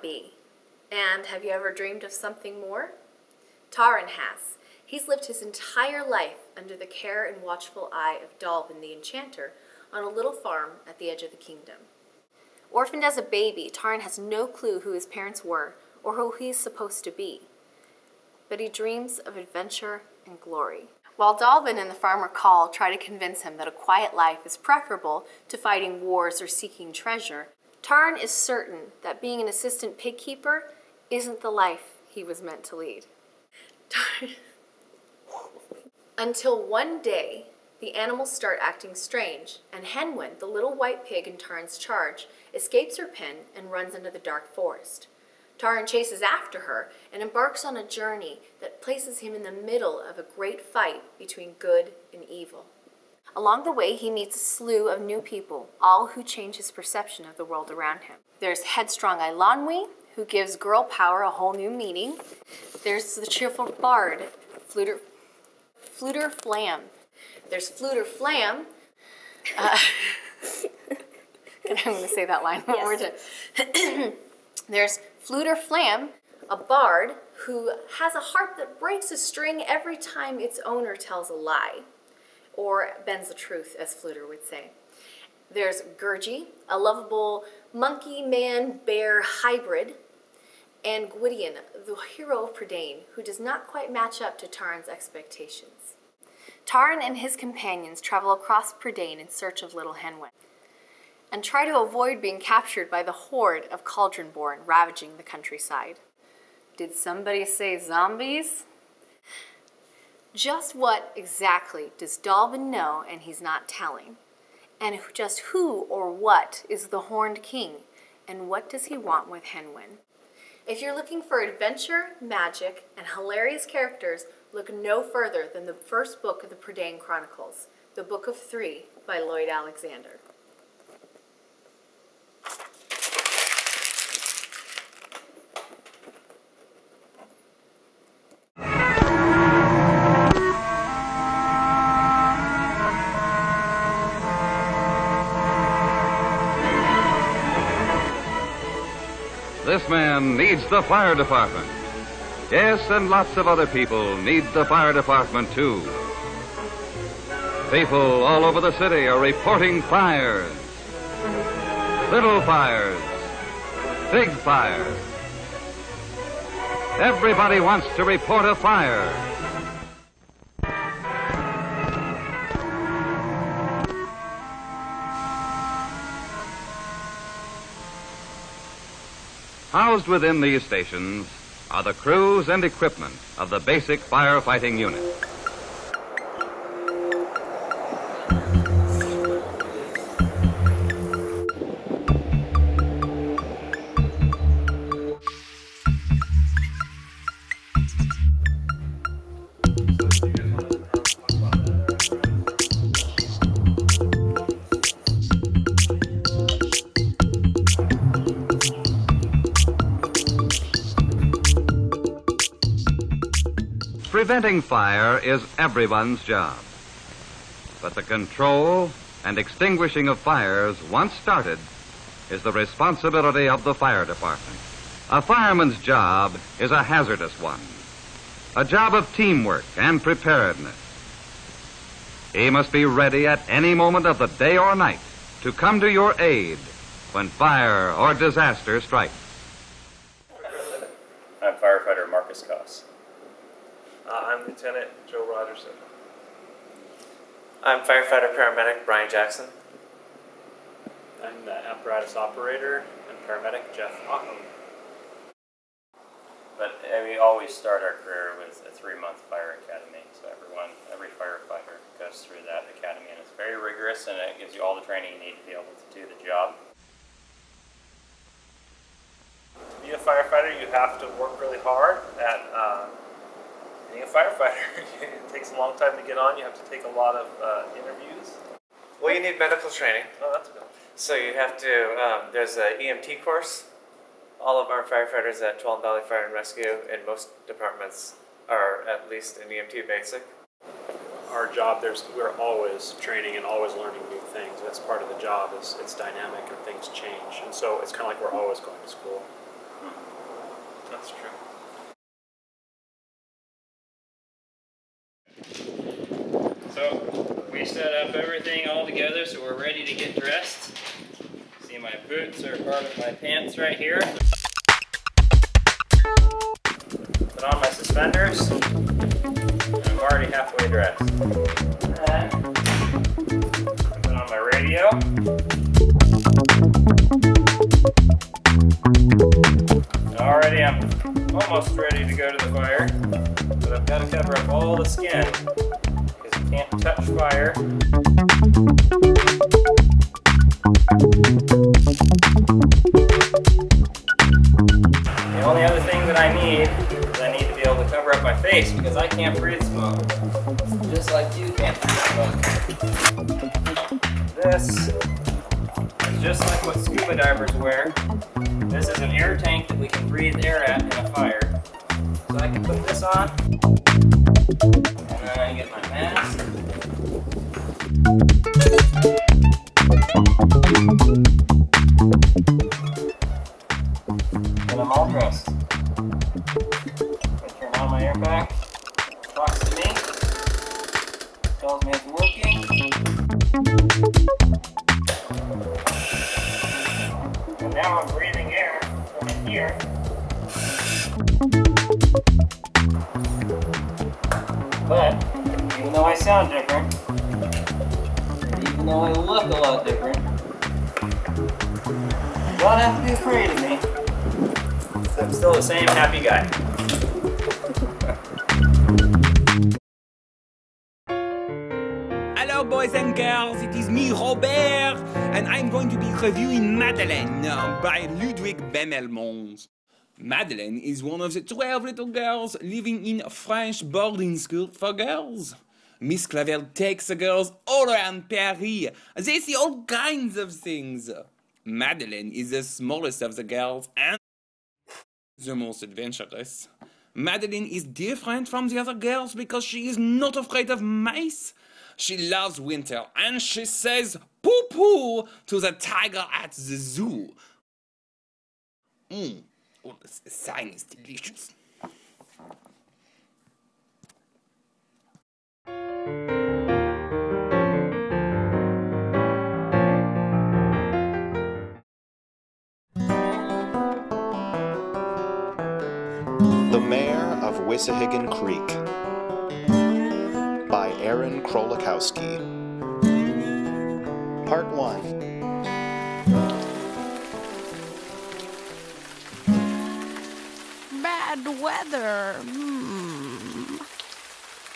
be. And have you ever dreamed of something more? Taran has. He's lived his entire life under the care and watchful eye of Dalvin the Enchanter on a little farm at the edge of the kingdom. Orphaned as a baby, Taran has no clue who his parents were or who he's supposed to be. But he dreams of adventure and glory. While Dalvin and the farmer Call try to convince him that a quiet life is preferable to fighting wars or seeking treasure, Taran is certain that being an assistant pig keeper isn't the life he was meant to lead. Until one day, the animals start acting strange, and Henwen, the little white pig in Taran's charge, escapes her pen and runs into the dark forest. Taran chases after her and embarks on a journey that places him in the middle of a great fight between good and evil. Along the way, he meets a slew of new people, all who change his perception of the world around him. There's headstrong Ailanwi, who gives girl power a whole new meaning. There's the cheerful bard, Fluter Flam. There's Fluter Flam. I'm going to say that line one more time. There's Fluter Flam, a bard who has a harp that breaks a string every time its owner tells a lie, or bends the truth, as Fluter would say. There's Gurgi, a lovable monkey-man-bear hybrid, and Gwydion, the hero of Prydain, who does not quite match up to Taran's expectations. Taran and his companions travel across Prydain in search of little Henwen, and try to avoid being captured by the horde of Cauldronborn ravaging the countryside. Did somebody say zombies? Just what exactly does Dalvin know and he's not telling? And just who or what is the Horned King? And what does he want with Henwen? If you're looking for adventure, magic, and hilarious characters, look no further than the first book of the Prydain Chronicles, The Book of Three by Lloyd Alexander. This man needs the fire department. Yes, and lots of other people need the fire department, too. People all over the city are reporting fires. Little fires. Big fires. Everybody wants to report a fire. Housed within these stations are the crews and equipment of the basic firefighting unit. Preventing fire is everyone's job. But the control and extinguishing of fires, once started, is the responsibility of the fire department. A fireman's job is a hazardous one, a job of teamwork and preparedness. He must be ready at any moment of the day or night to come to your aid when fire or disaster strikes. I'm firefighter Marcus Koss. I'm Lieutenant Joe Rogerson. I'm firefighter paramedic Brian Jackson. I'm the apparatus operator and paramedic Jeff Otto. But we always start our career with a 3-month fire academy. So every firefighter goes through that academy, and it's very rigorous, and it gives you all the training you need to be able to do the job. To be a firefighter, you have to work really hard at being a firefighter. It takes a long time to get on. You have to take a lot of interviews. Well, you need medical training. Oh, that's good. So you have to, there's an EMT course. All of our firefighters at Twelve Valley Fire and Rescue in most departments are at least an EMT basic. Our job, we're always training and always learning new things. That's part of the job. It's dynamic and things change. And so it's kind of like we're always going to school. Mm-hmm. That's true. So we set up everything all together, so we're ready to get dressed. See, my boots are part of my pants right here. Put on my suspenders, and I'm already halfway dressed. And put on my radio. And already I'm almost ready to go to the fire, but I've got to cover up all the skin because you can't touch fire. The only other thing that I need is I need to be able to cover up my face because I can't breathe smoke. Just like you can't breathe smoke. This is just like what scuba divers wear. This is an air tank that we can breathe air at in a fire. So I can put this on, and then I get my mask. And I'm all dressed. I turn on my air pack, talks to me, tells me it's working. And now I'm breathing air from in here. But, even though I sound different, and even though I look a lot different, you don't have to be afraid of me. I'm still the same happy guy. Hello boys and girls, it is me Robert, and I'm going to be reviewing Madeline by Ludwig Bemelmans. Madeline is one of the 12 little girls living in a French boarding school for girls. Miss Clavel takes the girls all around Paris. They see all kinds of things. Madeline is the smallest of the girls and the most adventurous. Madeline is different from the other girls because she is not afraid of mice. She loves winter and she says poo-poo to the tiger at the zoo. Oh, the sign is delicious. The Mayor of Wissahickon Creek by Aaron Krolikowski. Part 1. Bad weather.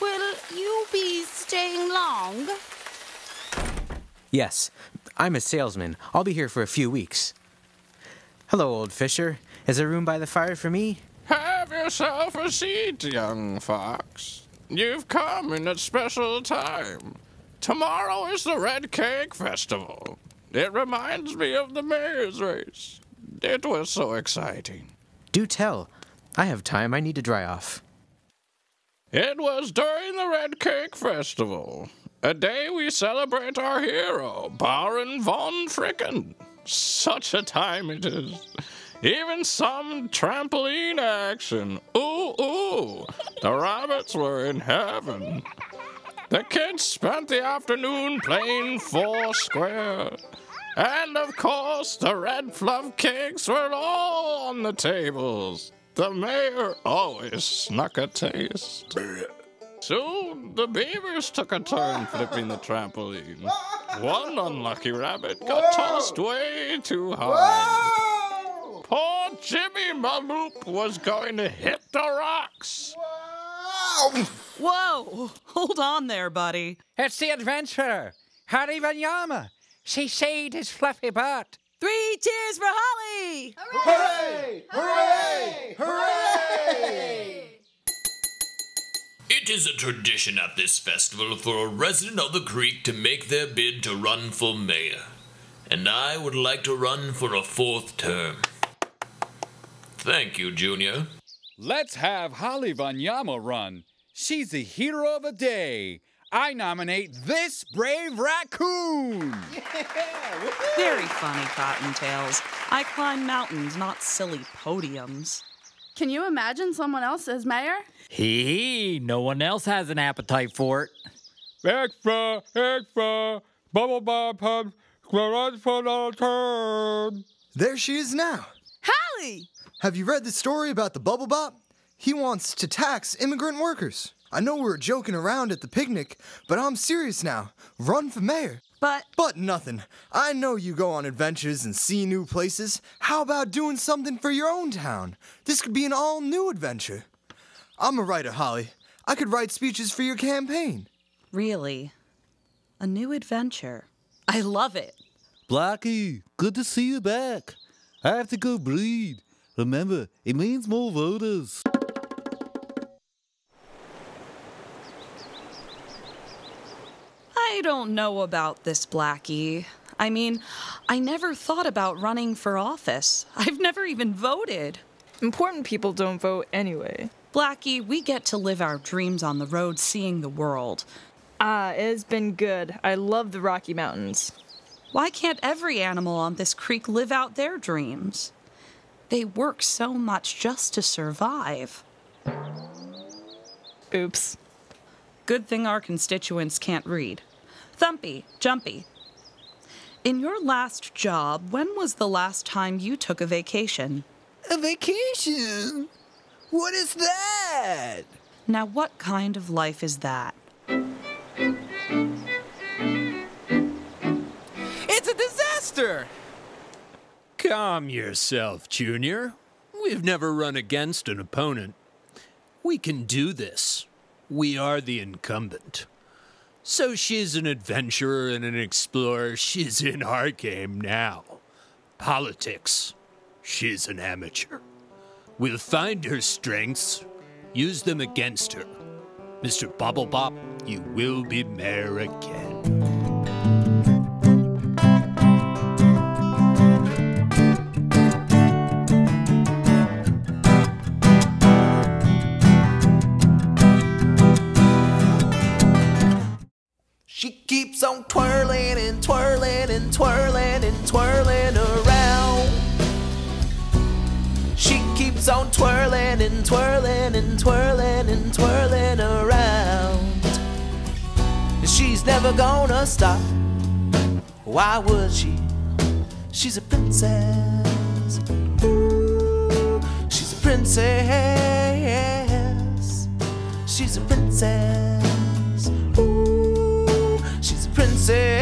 Will you be staying long? Yes, I'm a salesman. I'll be here for a few weeks. Hello, old Fisher. Is there room by the fire for me? Have yourself a seat, young fox. You've come in a special time. Tomorrow is the Red Cake Festival. It reminds me of the mayor's race. It was so exciting. Do tell. I have time. I need to dry off. It was during the Red Cake Festival, a day we celebrate our hero, Baron von Fricken. Such a time it is. Even some trampoline action. Ooh, ooh. The rabbits were in heaven. The kids spent the afternoon playing Foursquare. And of course, the red fluff cakes were all on the tables. The mayor always snuck a taste. Soon, the beavers took a turn flipping the trampoline. One unlucky rabbit got tossed way too high. Poor Jimmy Maloop was going to hit the rocks. Whoa! Hold on there, buddy. It's the adventurer, Harry Vanyama. She saved his fluffy butt. 3 cheers for Holly! Hooray! Hooray! Hooray! It is a tradition at this festival for a resident of the creek to make their bid to run for mayor. And I would like to run for a 4th term. Thank you, Junior. Let's have Holly Vanyama run. She's the hero of the day. I nominate this brave raccoon. Yeah! Very funny, Cottontails. I climb mountains, not silly podiums. Can you imagine someone else as mayor? No one else has an appetite for it. Extra, Bubble Bob has run for the term. There she is now. Hallie! Have you read the story about the Bubble Bop? He wants to tax immigrant workers. I know we were joking around at the picnic, but I'm serious now. Run for mayor. But nothing. I know you go on adventures and see new places. How about doing something for your own town? This could be an all-new adventure. I'm a writer, Holly. I could write speeches for your campaign. Really? A new adventure. I love it. Blackie, good to see you back. I have to go breed. Remember, it means more voters. I don't know about this, Blackie. I mean, I never thought about running for office. I've never even voted. Important people don't vote anyway. Blackie, we get to live our dreams on the road seeing the world. It has been good. I love the Rocky Mountains. Why can't every animal on this creek live out their dreams? They work so much just to survive. Oops. Good thing our constituents can't read. Thumpy, Jumpy. In your last job, when was the last time you took a vacation? A vacation? What is that? Now, what kind of life is that? It's a disaster! Calm yourself, Junior. We've never run against an opponent. We can do this. We are the incumbent. So she's an adventurer and an explorer. She's in our game now. Politics. She's an amateur. We'll find her strengths, use them against her. Mr. Bobblebop, you will be mayor again. She keeps on twirling and twirling and twirling and twirling around. She keeps on twirling and twirling and twirling and twirling around. She's never gonna stop. Why would she? She's a princess. Ooh, she's a princess. She's a princess. Ooh, she's a princess.